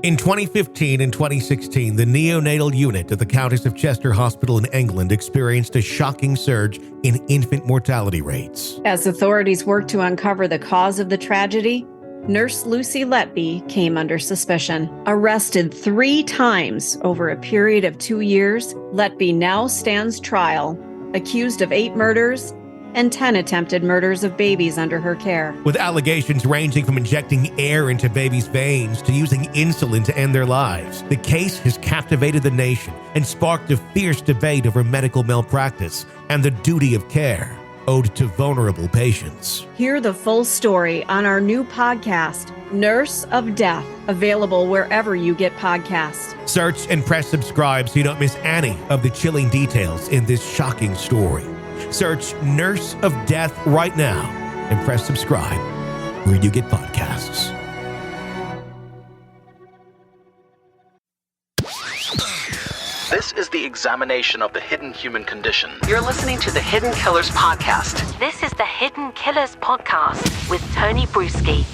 In 2015 and 2016, the neonatal unit at the Countess of Chester Hospital in England experienced a shocking surge in infant mortality rates. As authorities worked to uncover the cause of the tragedy, Nurse Lucy Letby came under suspicion. Arrested 3 times over a period of 2 years, Letby now stands trial, accused of 8 murders and 10 attempted murders of babies under her care. With allegations ranging from injecting air into babies' veins to using insulin to end their lives, the case has captivated the nation and sparked a fierce debate over medical malpractice and the duty of care owed to vulnerable patients. Hear the full story on our new podcast, Nurse of Death, available wherever you get podcasts. Search and press subscribe so you don't miss any of the chilling details in this shocking story. Search Nurse of Death right now and press subscribe where you get podcasts. This is the examination of the hidden human condition. You're listening to the Hidden Killers Podcast. This is the Hidden Killers Podcast with Tony Bruschi.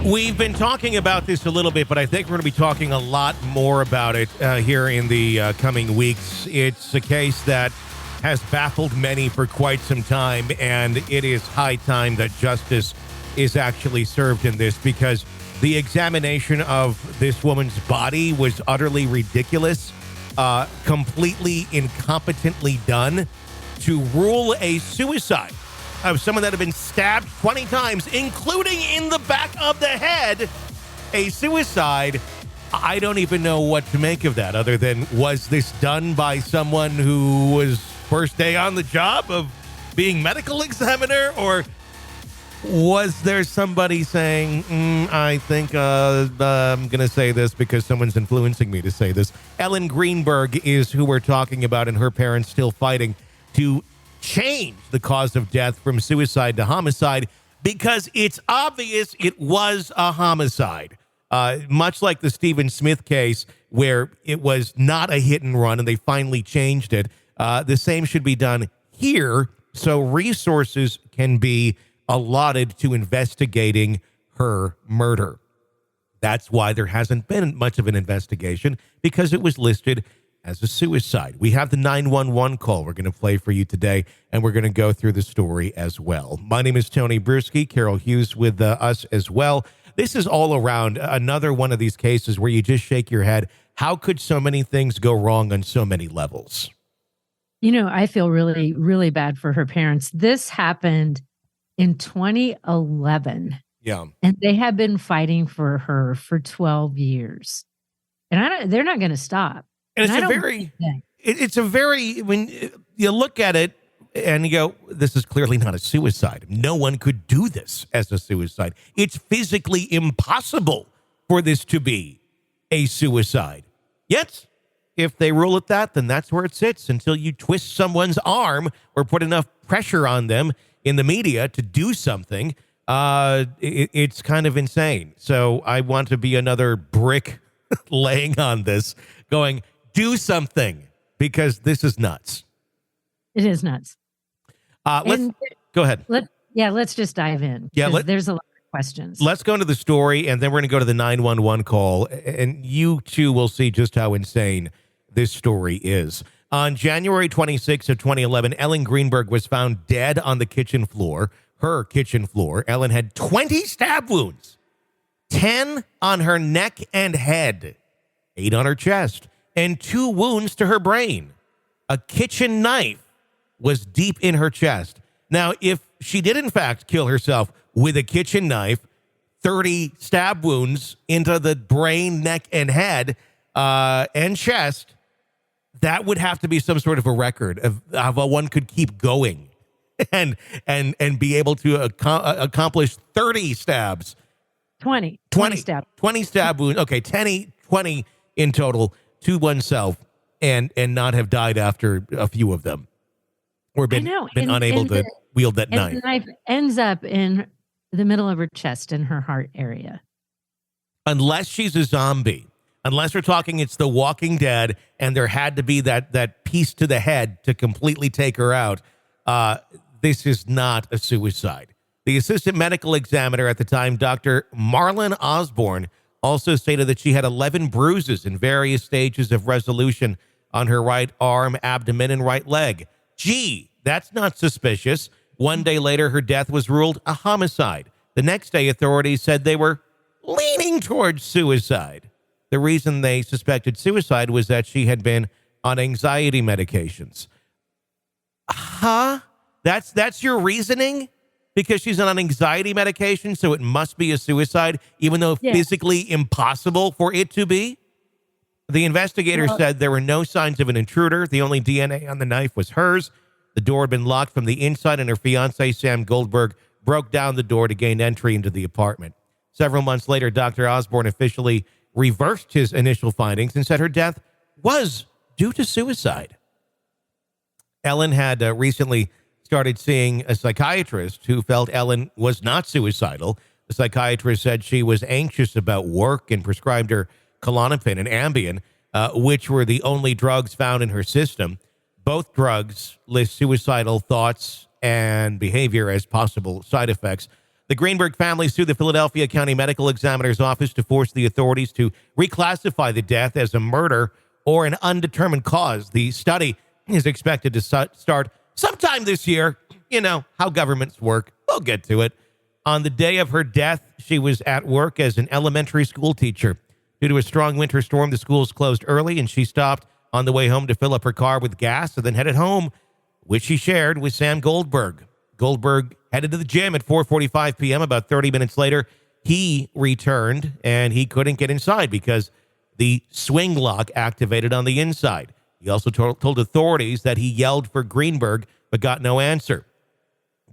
We've been talking about this a little bit, but I think we're going to be talking a lot more about it here in the coming weeks. It's a case that has baffled many for quite some time, and it is high time that justice is actually served in this, because the examination of this woman's body was utterly ridiculous, completely incompetently done to rule a suicide of someone that had been stabbed 20 times, including in the back of the head, a suicide. I don't even know what to make of that, other than, was this done by someone who was first day on the job of being medical examiner, or was there somebody saying, I think I'm going to say this because someone's influencing me to say this? Ellen Greenburg is who we're talking about, and her parents still fighting to change the cause of death from suicide to homicide, because it's obvious it was a homicide. Much like the Stephen Smith case, where it was not a hit and run and they finally changed it. The same should be done here, so resources can be allotted to investigating her murder. That's why there hasn't been much of an investigation, because it was listed as a suicide. We have the 911 call we're going to play for you today, and we're going to go through the story as well. My name is Tony Bruschi, Carol Hughes with us as well. This is all around another one of these cases where you just shake your head. How could so many things go wrong on so many levels? You know, I feel really, really bad for her parents. This happened in 2011. Yeah. And they have been fighting for her for 12 years. And they're not going to stop. And it's a very, when you look at it and you go, this is clearly not a suicide. No one could do this as a suicide. It's physically impossible for this to be a suicide. Yet, if they rule it that, then that's where it sits until you twist someone's arm or put enough pressure on them in the media to do something. It's kind of insane. So I want to be another brick laying on this, going, do something, because this is nuts. It is nuts. Go ahead. Let's just dive in. Yeah, there's a lot of questions. Let's go into the story, and then we're going to go to the 911 call, and you too will see just how insane this story is. On January 26th of 2011, Ellen Greenburg was found dead on the kitchen floor, her kitchen floor. Ellen had 20 stab wounds, 10 on her neck and head, 8 on her chest, and 2 wounds to her brain. A kitchen knife was deep in her chest. Now, if she did in fact kill herself with a kitchen knife, 30 stab wounds into the brain, neck, and head, and chest, that would have to be some sort of a record of how one could keep going and be able to accomplish 30 stabs. 20 stab. 20 stab wounds. Okay, 20 in total to oneself, and not have died after a few of them, or been unable to wield that knife. The knife ends up in the middle of her chest and her heart area. Unless she's a zombie. Unless we're talking it's The Walking Dead and there had to be that piece to the head to completely take her out, this is not a suicide. The assistant medical examiner at the time, Dr. Marlon Osborne, also stated that she had 11 bruises in various stages of resolution on her right arm, abdomen, and right leg. Gee, that's not suspicious. One day later, her death was ruled a homicide. The next day, authorities said they were leaning towards suicide. The reason they suspected suicide was that she had been on anxiety medications. Huh? That's your reasoning? Because she's on anxiety medication, so it must be a suicide, even though physically impossible for it to be? The investigators said there were no signs of an intruder. The only DNA on the knife was hers. The door had been locked from the inside, and her fiancé, Sam Goldberg, broke down the door to gain entry into the apartment. Several months later, Dr. Osborne officially reversed his initial findings and said her death was due to suicide. Ellen had recently started seeing a psychiatrist who felt Ellen was not suicidal. The psychiatrist said she was anxious about work and prescribed her Klonopin and Ambien, which were the only drugs found in her system. Both drugs list suicidal thoughts and behavior as possible side effects. The Greenburg family sued the Philadelphia County Medical Examiner's Office to force the authorities to reclassify the death as a murder or an undetermined cause. The study is expected to start sometime this year. You know how governments work. We'll get to it. On the day of her death, she was at work as an elementary school teacher. Due to a strong winter storm, the schools closed early, and she stopped on the way home to fill up her car with gas and then headed home, which she shared with Sam Goldberg. Goldberg headed to the gym at 4:45 p.m. About 30 minutes later, he returned, and he couldn't get inside because the swing lock activated on the inside. He also told authorities that he yelled for Greenburg but got no answer.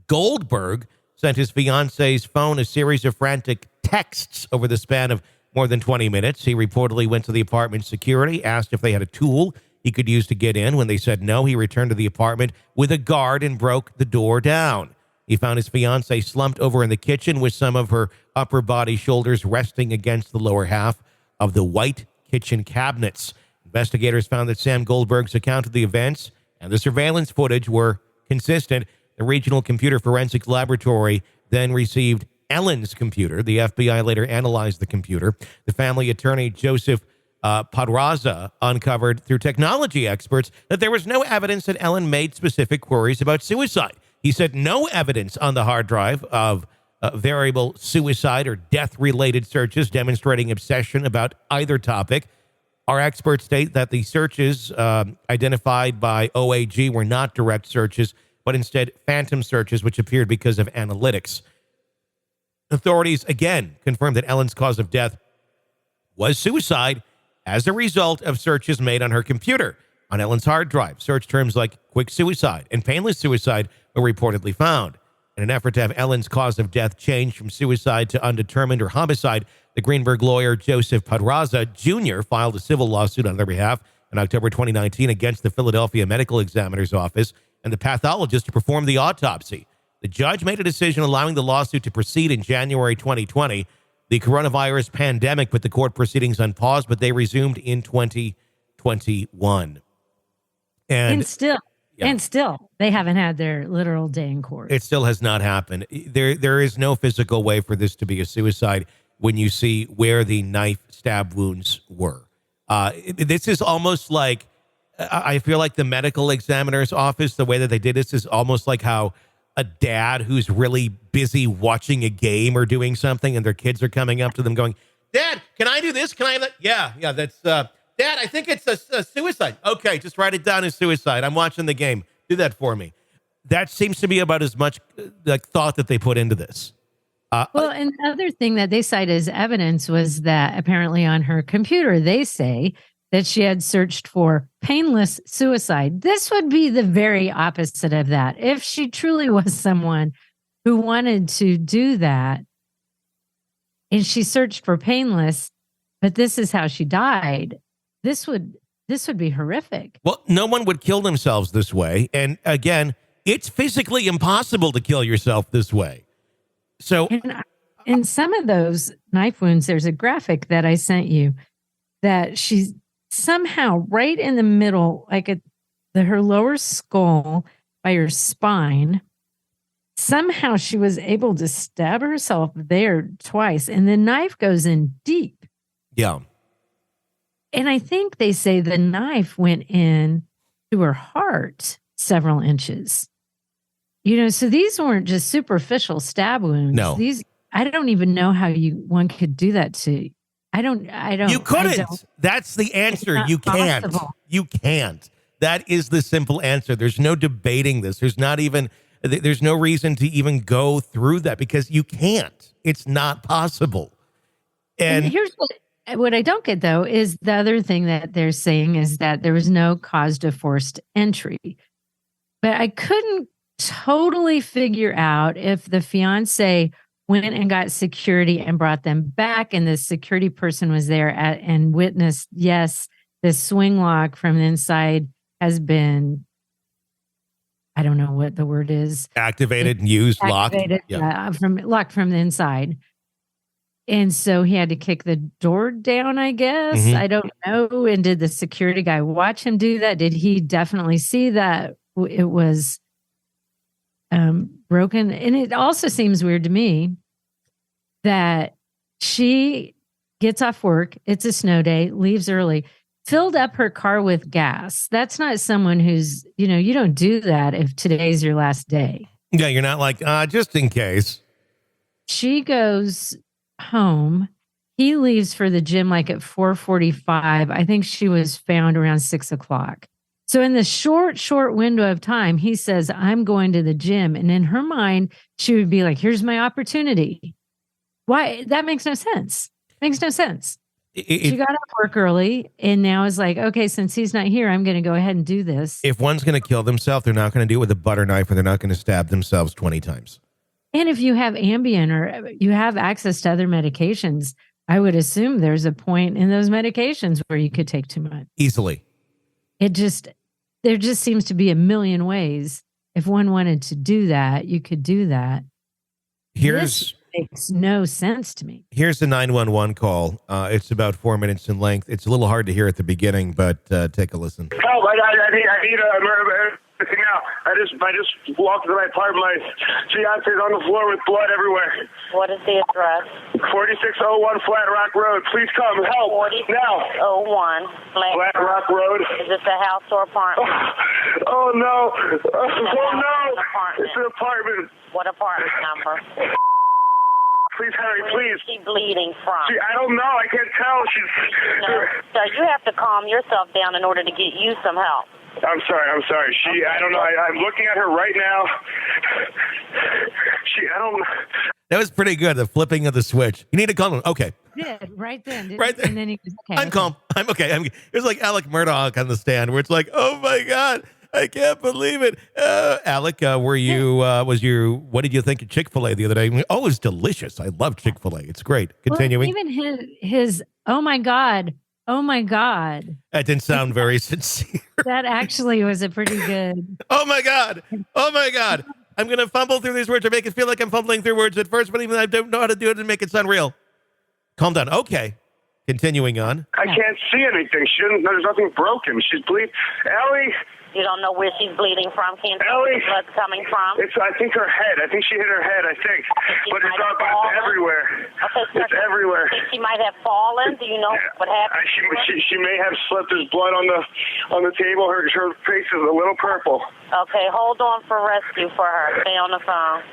Goldberg sent his fiance's phone a series of frantic texts over the span of more than 20 minutes. He reportedly went to the apartment security, asked if they had a tool he could use to get in. When they said no, he returned to the apartment with a guard and broke the door down. He found his fiancée slumped over in the kitchen with some of her upper body shoulders resting against the lower half of the white kitchen cabinets. Investigators found that Sam Goldberg's account of the events and the surveillance footage were consistent. The Regional Computer Forensics Laboratory then received Ellen's computer. The FBI later analyzed the computer. The family attorney, Joseph Padraza, uncovered through technology experts that there was no evidence that Ellen made specific queries about suicide. He said no evidence on the hard drive of variable suicide or death-related searches demonstrating obsession about either topic. Our experts state that the searches identified by OAG were not direct searches, but instead phantom searches, which appeared because of analytics. Authorities again confirmed that Ellen's cause of death was suicide as a result of searches made on her computer. On Ellen's hard drive, search terms like quick suicide and painless suicide were reportedly found. In an effort to have Ellen's cause of death changed from suicide to undetermined or homicide, the Greenburg lawyer Joseph Padraza Jr. filed a civil lawsuit on their behalf in October 2019 against the Philadelphia Medical Examiner's Office and the pathologist to perform the autopsy. The judge made a decision allowing the lawsuit to proceed in January 2020. The coronavirus pandemic put the court proceedings on pause, but they resumed in 2021. And still, they haven't had their literal day in court. It still has not happened. There is no physical way for this to be a suicide when you see where the knife stab wounds were. This is almost like, I feel like the medical examiner's office, the way that they did this is almost like how a dad who's really busy watching a game or doing something and their kids are coming up to them going, "Dad, can I do this? Can I have that?" Yeah, that's, Dad, I think it's a suicide. Okay, just write it down as suicide. I'm watching the game. Do that for me. That seems to be about as much like thought that they put into this. Well, and the other thing that they cite as evidence was that apparently on her computer, they say that she had searched for painless suicide. This would be the very opposite of that. If she truly was someone who wanted to do that and she searched for painless, but this is how she died, this would be horrific. Well, no one would kill themselves this way. And again, it's physically impossible to kill yourself this way. So in some of those knife wounds, there's a graphic that I sent you that she's somehow right in the middle, like her lower skull by her spine. Somehow she was able to stab herself there twice, and the knife goes in deep. Yeah. And I think they say the knife went in to her heart several inches. So these weren't just superficial stab wounds. No. I don't even know how one could do that to. I don't. You couldn't. That's the answer. You can't. Possible. You can't. That is the simple answer. There's no debating this. There's no reason to even go through that because you can't. It's not possible. And here's what I don't get, though, is the other thing that they're saying is that there was no cause to forced entry. But I couldn't totally figure out if the fiance went and got security and brought them back, and the security person was there and witnessed, yes, the swing lock from the inside has been, I don't know what the word is. Activated, used, locked. Locked from the inside. And so he had to kick the door down, I guess. Mm-hmm. I don't know. And did the security guy watch him do that? Did he definitely see that it was broken? And it also seems weird to me that she gets off work. It's a snow day, leaves early, filled up her car with gas. That's not someone who's, you don't do that if today's your last day. Yeah, you're not like, just in case. She goes home. He leaves for the gym like at 4:45. I think she was found around 6:00. So in the short window of time, he says, I'm going to the gym. And in her mind, she would be like, here's my opportunity. Why? That makes no sense. Makes no sense. She got off work early and now is like, okay, since he's not here, I'm going to go ahead and do this. If one's going to kill themselves, they're not going to do it with a butter knife, or they're not going to stab themselves 20 times. And if you have Ambien or you have access to other medications, I would assume there's a point in those medications where you could take too much. Easily. There just seems to be a million ways. If one wanted to do that, you could do that. This makes no sense to me. Here's the 911 call. It's about 4 minutes in length. It's a little hard to hear at the beginning, but take a listen. Help! I need a murder now. I just walked to my apartment. My fiance's on the floor with blood everywhere. What is the address? 4601 Flat Rock Road. Please come help now. 4601 Flat Rock Road. Is this a house or apartment? Oh no! Oh no! Apartment. It's an apartment. What apartment number? Please hurry, please. Where is she bleeding from? I don't know. I can't tell. So you have to calm yourself down in order to get you some help. I'm sorry. Okay. I don't know. I'm looking at her right now. I don't know. That was pretty good. The flipping of the switch. You need to calm him. Okay. Yeah, right then. Right then. And then he was okay. I'm calm. I'm okay. It was like Alec Murdaugh on the stand where it's like, oh my God, I can't believe it. Alec, what did you think of Chick-fil-A the other day? Oh, it was delicious. I love Chick-fil-A. It's great. Continuing. Well, even his, oh my God. That didn't sound very sincere. That actually was a pretty good. Oh my God. I'm going to fumble through these words or make it feel like I'm fumbling through words at first, but even I don't know how to do it and make it sound real. Calm down. Okay. Continuing on. I can't see anything. There's nothing broken. She's bleeding. Ellie. You don't know where she's bleeding from? Can't tell Ellie. where the blood's coming from? I think her head. I think she hit her head, But it's everywhere. Okay, it's everywhere. She might have fallen. Do you know what happened? She may have slipped. There's blood on the table. Her face is a little purple. Okay, hold on for rescue for her. Stay on the phone.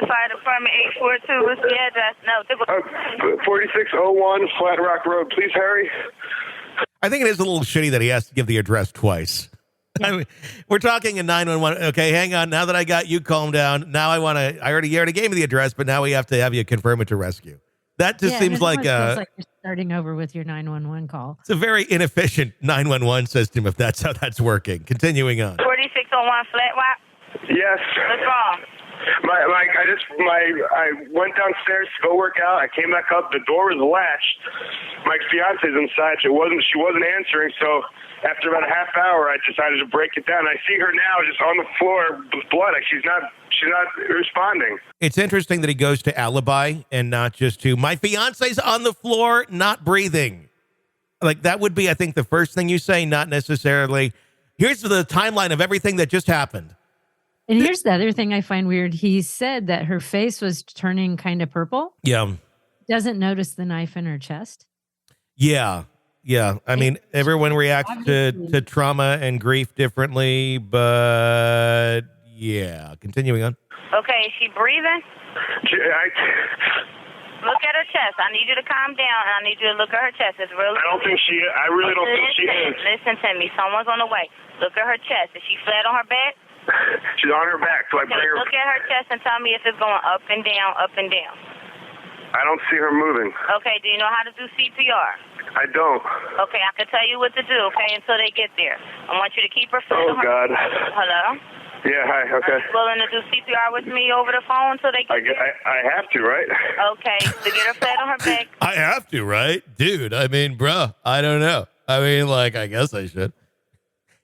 Fire Department 842. What's the address? No. 4601 Flat Rock Road. Please hurry. I think it is a little shitty that he has to give the address twice. Yeah. I mean, we're talking in 911. Okay, hang on. Now that I got you calmed down, now I already gave me the address, but now we have to have you confirm it to rescue. That just seems like you're starting over with your 911 call. It's a very inefficient 911 system if that's how that's working. Continuing on. 4601 Flat Rock? Yes. What's wrong? I went downstairs to go work out. I came back up. The door was latched. My fiance's inside. She wasn't answering. So after about a half hour, I decided to break it down. I see her now just on the floor with blood. She's not responding. It's interesting that he goes to alibi and not just to my fiance's on the floor, not breathing. Like that would be, I think, the first thing you say, not necessarily Here's the timeline of everything that just happened. And here's the other thing I find weird. He said that her face was turning kind of purple. Yeah. Doesn't notice the knife in her chest. Yeah. Yeah. I mean, everyone reacts to trauma and grief differently, but yeah. Continuing on. Okay, is she breathing? Look at her chest. I need you to calm down, and I need you to look at her chest. It's really. I really don't think she is. Listen to me. Someone's on the way. Look at her chest. Is she flat on her back? She's on her back, so I bring her. Look at her chest and tell me if it's going up and down, up and down. I don't see her moving. Okay, do you know how to do CPR? I don't. Okay, I can tell you what to do, okay, until they get there. I want you to keep her flat on her. God. Hello? Yeah, hi, okay. Are you willing to do CPR with me over the phone until they get there? I have to, right? Okay, so get her flat on her back. I have to, right? Dude, I mean, bro, I don't know. I mean, like, I guess I should.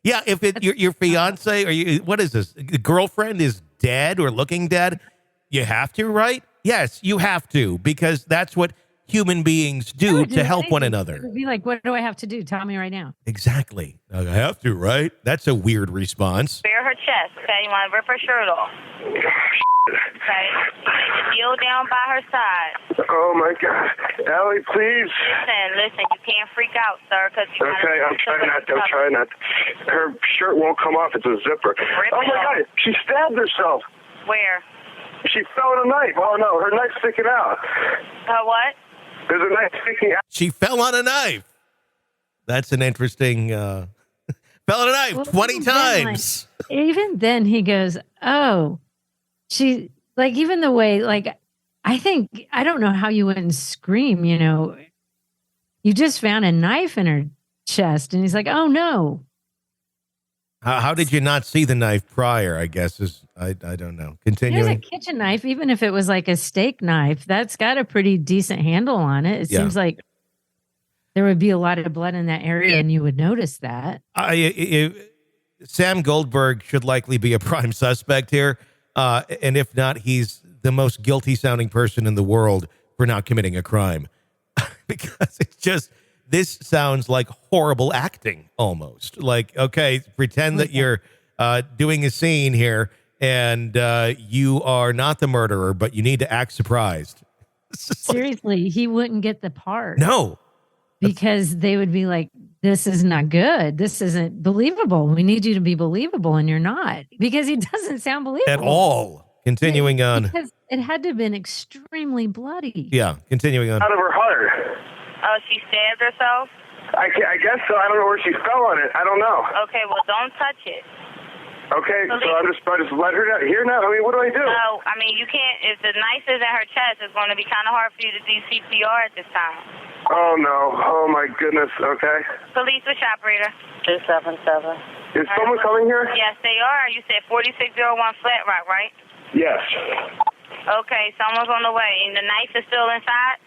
Yeah, if your fiance or what is this? Girlfriend is dead or looking dead, you have to, right? Yes, you have to, because that's what human beings do to help one another. It would be like, what do I have to do? Tell me right now. Exactly. I have to, right? That's a weird response. Bare her chest, okay? You want to rip her shirt off. Okay? Kneel down by her side. Oh, my God. Ellie, please. Listen, you can't freak out, sir. Okay, I'm trying not. Her shirt won't come off. It's a zipper. Oh, my God. She stabbed herself. Where? She fell on a knife. Oh, no. Her knife's sticking out. Her what? There's a knife sticking out. She fell on a knife. That's an interesting... fell on a knife 20 times. Even then he goes, oh, she... Like, even the way, like, I don't know how you wouldn't scream, you know. You just found a knife in her chest. And he's like, oh, no. How did you not see the knife prior, I guess, I don't know. Continuing. There's a kitchen knife, even if it was like a steak knife, that's got a pretty decent handle on it. It seems like there would be a lot of blood in that area, and you would notice that. Sam Goldberg should likely be a prime suspect here. And if not, he's the most guilty sounding person in the world for not committing a crime. Because it's just, this sounds like horrible acting almost. Like, okay, pretend that you're doing a scene here and you are not the murderer, but you need to act surprised. Seriously, he wouldn't get the part. No. Because they would be like, this is not good. This isn't believable. We need you to be believable, and you're not. Because he doesn't sound believable. At all. Continuing on. Because it had to have been extremely bloody. Yeah, continuing on. Out of her heart. Oh, she stabbed herself? I guess so. I don't know where she fell on it. I don't know. Okay, well, don't touch it. Okay, so I just let her down. Here now, I mean, what do I do? No, I mean, you can't. If the knife is at her chest, it's going to be kind of hard for you to do CPR at this time. Oh, no. Oh, my goodness. Okay. Police, which operator? 277. Is someone coming here? Yes, they are. You said 4601 Flat Rock, right? Yes. Okay, someone's on the way. And the knife is still inside?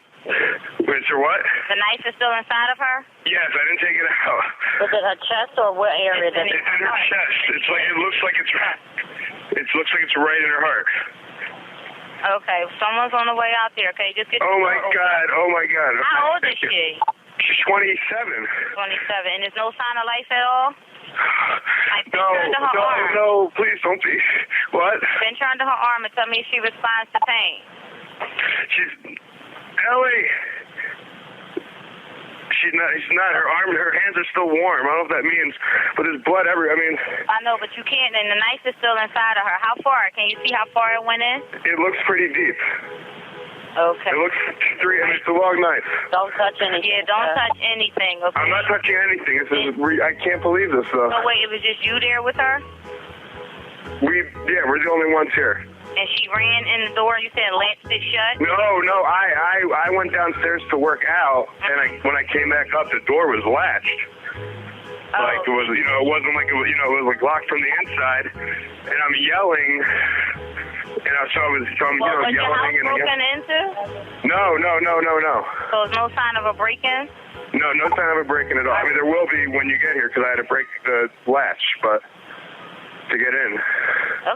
Wait, sir, what? The knife is still inside of her? Yes, I didn't take it out. Was it her chest or what area? It's in her chest. It looks like it's right in her heart. Okay, someone's on the way out there. Okay, just get. Oh my God! Oh my God! How old is she? She's 27. 27, and there's no sign of life at all. No, please don't be. What? Pinch her under her arm and tell me if she responds to pain. She's Ellie. She's not. Her arm, her hands are still warm. I don't know what that means, but there's blood everywhere. I mean. I know, but you can't. And the knife is still inside of her. How far? Can you see how far it went in? It looks pretty deep. Okay. It looks it's a long knife. Don't touch anything. Yeah, don't touch anything. Okay. I'm not touching anything. I can't believe this stuff. So wait, it was just you there with her? We're the only ones here. And she ran in the door. You said latched it shut. No. I went downstairs to work out, and when I came back up, the door was latched. Oh. Like it was, it wasn't like it was, it was like locked from the inside. And I'm yelling, so I'm was yelling. Your house broken into? No. So there's no sign of a break-in? No sign of a break-in at all. I mean, there will be when you get here because I had to break the latch, but to get in.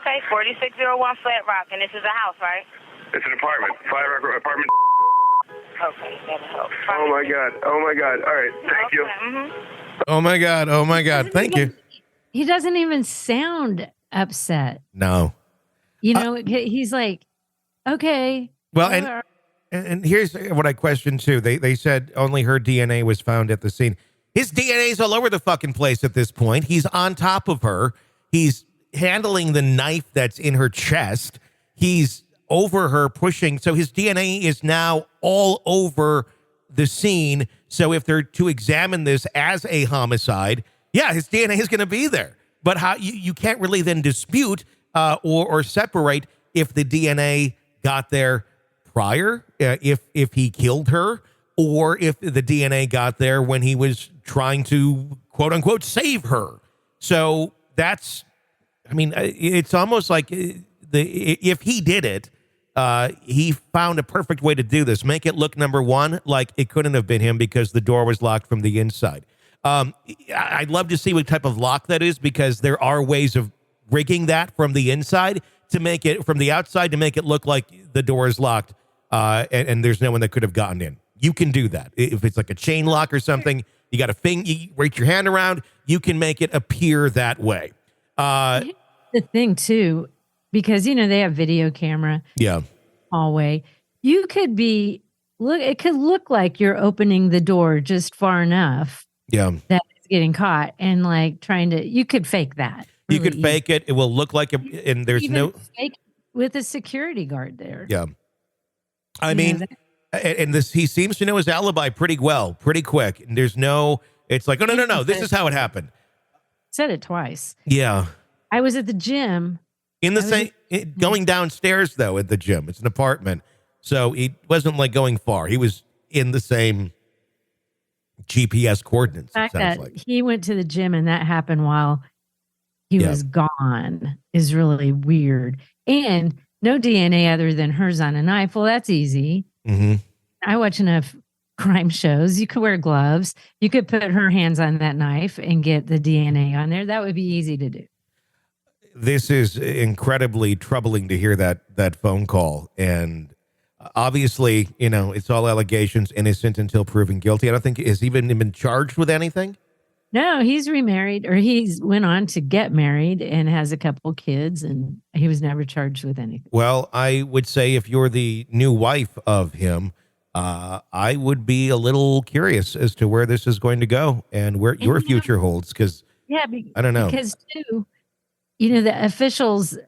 Okay, 4601 Flat Rock, and this is a house, right? It's an apartment. Flat Rock apartment. Okay, that'll help. Oh my God. All right, thank you. Oh my God. Thank you. He doesn't even sound upset. No. He's like, okay. Well, and here's what I questioned too. They said only her DNA was found at the scene. His DNA's all over the fucking place at this point. He's on top of her. He's handling the knife that's in her chest. He's over her pushing. So his DNA is now all over the scene. So if they're to examine this as a homicide, yeah, his DNA is going to be there. But how you can't really then dispute or separate if the DNA got there prior, if he killed her, or if the DNA got there when he was trying to, quote unquote, save her. So that's, I mean, it's almost like if he did it, he found a perfect way to do this. Make it look, number one, like it couldn't have been him because the door was locked from the inside. I'd love to see what type of lock that is, because there are ways of rigging that from the inside to make it, from the outside, to make it look like the door is locked and there's no one that could have gotten in. You can do that. If it's like a chain lock or something, you got a thing, you reach your hand around, you can make it appear that way. The thing too, because, they have video camera. Yeah. Hallway. You could it could look like you're opening the door just far enough. Yeah. That it's getting caught and like you could fake that. Really, you could fake it. It will look like and there's even fake with a security guard there. Yeah. I mean, and he seems to know his alibi pretty well, pretty quick. And there's it's like, oh, no. This is how it happened. Said it twice. Yeah. I was at the gym. Going downstairs, though, at the gym. It's an apartment. So he wasn't like going far. He was in the same GPS coordinates. The fact that he went to the gym and that happened while he was gone is really weird. And no DNA other than hers on a knife. Well, that's easy. Mm-hmm. I watch enough crime shows. You could wear gloves. You could put her hands on that knife and get the DNA on there. That would be easy to do. This is incredibly troubling to hear that phone call. And obviously, it's all allegations, innocent until proven guilty. I don't think he's even been charged with anything. No, he's remarried, or he's went on to get married and has a couple kids, and he was never charged with anything. Well, I would say if you're the new wife of him, I would be a little curious as to where this is going to go and where your future holds. Because I don't know. Because too, the officials,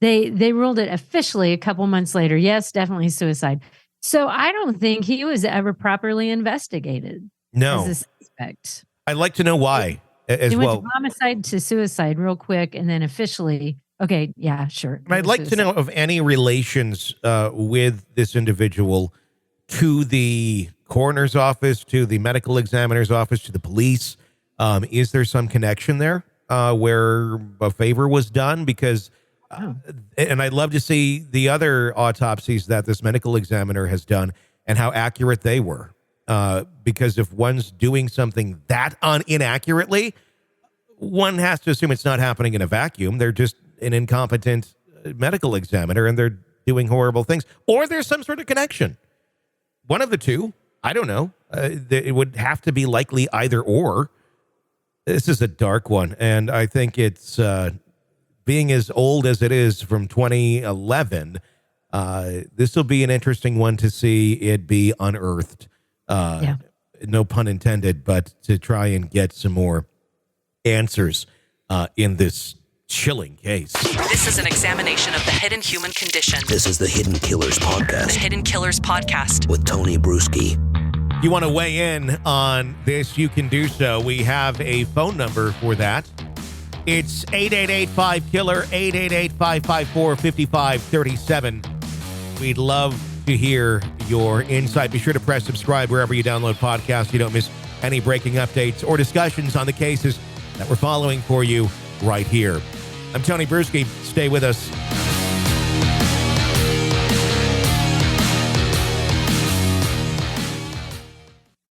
they ruled it officially a couple months later. Yes, definitely suicide. So I don't think he was ever properly investigated. No. As a suspect. I'd like to know why as he well. Went to homicide to suicide real quick, and then officially, okay, yeah, sure. I'd like to know of any relations with this individual to the coroner's office, to the medical examiner's office, to the police. Is there some connection there where a favor was done? Because, and I'd love to see the other autopsies that this medical examiner has done and how accurate they were. Because if one's doing something that inaccurately, one has to assume it's not happening in a vacuum. They're just an incompetent medical examiner and they're doing horrible things. Or there's some sort of connection. One of the two. I don't know. It would have to be likely either or. This is a dark one. And I think it's being as old as it is from 2011. This will be an interesting one to see it be unearthed. No pun intended, but to try and get some more answers in this chilling case. This is an examination of the hidden human condition. This is the Hidden Killers Podcast. The Hidden Killers Podcast. With Tony Bruschi. You want to weigh in on this, you can do so. We have a phone number for that. It's 888-5-KILLER, 888-554-5537. We'd love to hear your insight. Be sure to press subscribe wherever you download podcasts so you don't miss any breaking updates or discussions on the cases that we're following for you right here. I'm Tony Bruschi. Stay with us.